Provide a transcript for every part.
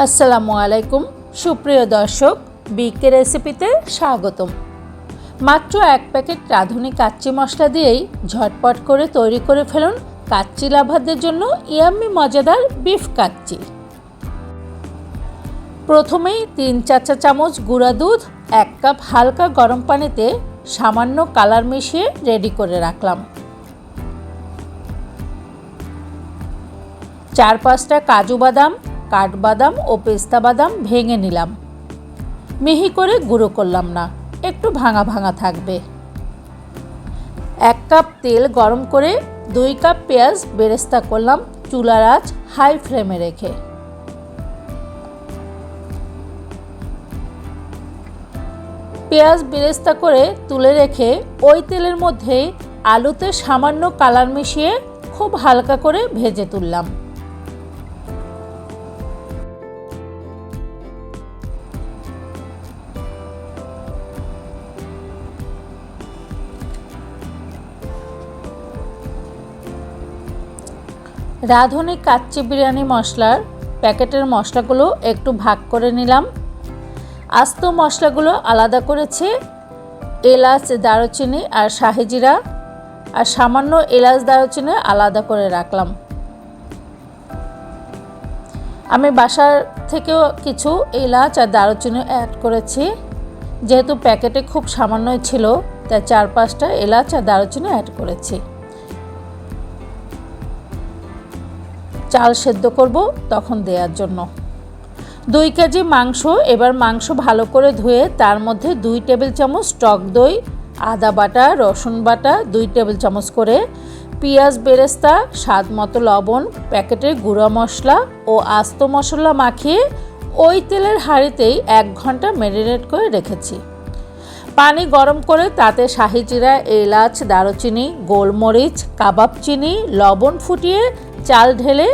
আসসালামু আলাইকুম সুপ্রিয় দর্শক, বিকে রেসিপিতে স্বাগতম। মাত্র এক প্যাকেট রাঁধুনি কাচ্চি মশলা দিয়েই ঝটপট করে তৈরি করে ফেলুন কাচ্চি লাভারদের জন্য ইয়াম্মি মজাদার বিফ কাচ্চি। প্রথমেই 3-4 চা চামচ গুঁড়া দুধ 1 কাপ হালকা গরম পানিতে সামান্য কালার মিশিয়ে রেডি করে রাখলাম। 4-5টা কাজু বাদাম, কাঠবাদাম ও পেস্তা বাদাম ভেঙে নিলাম। মিহি করে গুঁড়ো করলাম না, একটু ভাঙা ভাঙা থাকবে। 1 কাপ তেল গরম করে 2 কাপ পেঁয়াজ বেরেস্তা করলাম চুলার আঁচ হাই ফ্লেমে রেখে। পেঁয়াজ বেরেস্তা করে তুলে রেখে ওই তেলের মধ্যে আলুতে সামান্য কালার মিশিয়ে খুব হালকা করে ভেজে তুললাম। রাঁধুনি কাচ্চি বিরিয়ানি মশলার প্যাকেটের মশলাগুলো একটু ভাগ করে নিলাম। আস্ত মশলাগুলো আলাদা করেছি, এলাচ, দারুচিনি আর শাহি জিরা, আর সামান্য এলাচ দারুচিনি আলাদা করে রাখলাম। আমি বাসার থেকেও কিছু এলাচ আর দারুচিনি অ্যাড করেছি, যেহেতু প্যাকেটে খুব সামান্যই ছিল তাই 4-5টা এলাচ আর দারুচিনি অ্যাড করেছি। চাল সেদ্ধ করব তখন দেওয়ার জন্য। 2 কেজি মাংস। এবার মাংস ভালো করে ধুয়ে তার মধ্যে 2 টেবিল চামচ টক দই, আদা বাটা, রসুন বাটা 2 টেবিল চামচ করে, পেঁয়াজ বেরেস্তা, স্বাদ মতো লবণ, প্যাকেটের গুঁড়া মশলা ও আস্ত মশলা মাখিয়ে ওই তেলের হাঁড়িতেই 1 ঘন্টা ম্যারিনেট করে রেখেছি। পানি গরম করে তাতে শাহি জিরা, এলাচ, দারুচিনি, গোলমরিচ, কাবাব চিনি, লবণ ফুটিয়ে চাল ঢেলে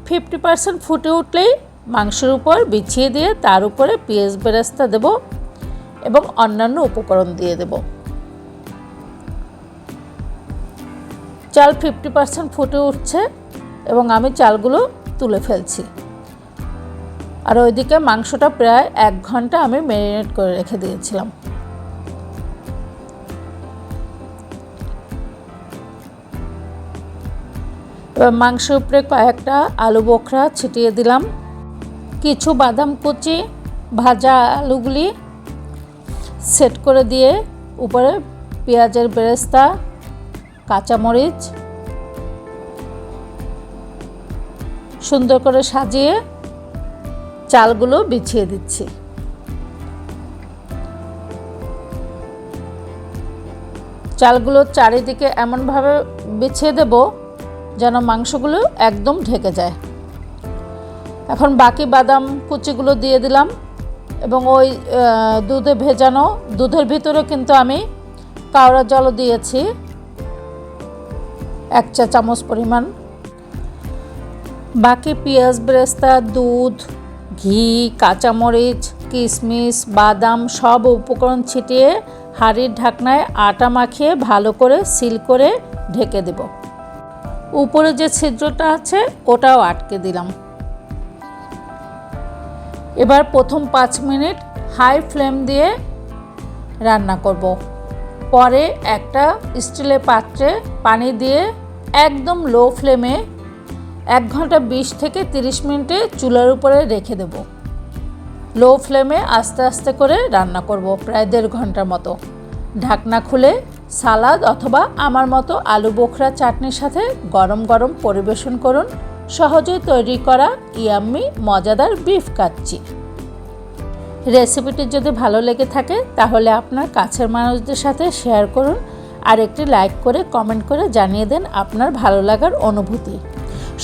50% ফুটে উঠলেই মাংসের উপর বিছিয়ে দিয়ে তার উপরে পেঁয়াজ বেরেস্তা দেব এবং অন্যান্য উপকরণ দিয়ে দেব। চাল 50% ফুটে উঠছে এবং আমি চালগুলো তুলে ফেলছি। আর ওইদিকে মাংসটা প্রায় 1 ঘন্টা আমি ম্যারিনেট করে রেখে দিয়েছিলাম। এবার মাংসের উপরে কয়েকটা আলু বোখরা ছিটিয়ে দিলাম। কিছু বাদাম কুচি, ভাজা আলুগুলি সেট করে দিয়ে উপরে পেঁয়াজের বেরেস্তা, কাঁচামরিচ সুন্দর করে সাজিয়ে চালগুলো বিছিয়ে দিচ্ছি। চালগুলো চারিদিকে এমনভাবে বিছিয়ে দেব যেন মাংসগুলো একদম ঢেকে যায়। এখন বাকি বাদাম কুচিগুলো দিয়ে দিলাম এবং ওই দুধে ভেজানো দুধের ভিতরে কিন্তু আমি কাওড়া জলও দিয়েছি 1 চা চামচ পরিমাণ। বাকি পেঁয়াজ বেরেস্তা, দুধ, ঘি, কাঁচামরিচ, কিশমিশ, বাদাম সব উপকরণ ছিটিয়ে হাঁড়ির ঢাকনায় আটা মাখিয়ে ভালো করে সিল করে ঢেকে দেব। উপরে যে ছিদ্রটা আছে ওটাও আটকে দিলাম। এবার প্রথম 5 মিনিট হাই ফ্লেম দিয়ে রান্না করব। পরে একটা স্টিলের পাত্রে পানি দিয়ে একদম লো ফ্লেমে 1 ঘন্টা 20 থেকে 30 মিনিটে চুলার উপরে রেখে দেব। লো ফ্লেমে আস্তে আস্তে করে রান্না করব প্রায় 1.5 ঘন্টার মতো। ঢাকনা খুলে সালাদ অথবা আমার মতো আলু বোখরা চাটনির সাথে গরম গরম পরিবেশন করুন সহজেই তৈরি করা ইয়াম্মি মজাদার বিফ কাচ্চি। রেসিপিটি যদি ভালো লেগে থাকে তাহলে আপনার কাছের মানুষদের সাথে শেয়ার করুন আর একটি লাইক করে কমেন্ট করে জানিয়ে দেন আপনার ভালো লাগার অনুভূতি।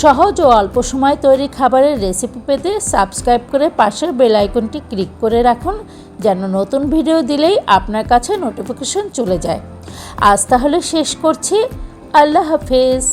সহজ ও অল্প সময় তৈরি খাবারের রেসিপি পেতে সাবস্ক্রাইব করে পাশের বেল আইকনটি ক্লিক করে রাখুন যেন নতুন ভিডিও দিলেই আপনার কাছে নোটিফিকেশন চলে যায়। আজ তাহলে শেষ করছি। আল্লাহ হাফেজ।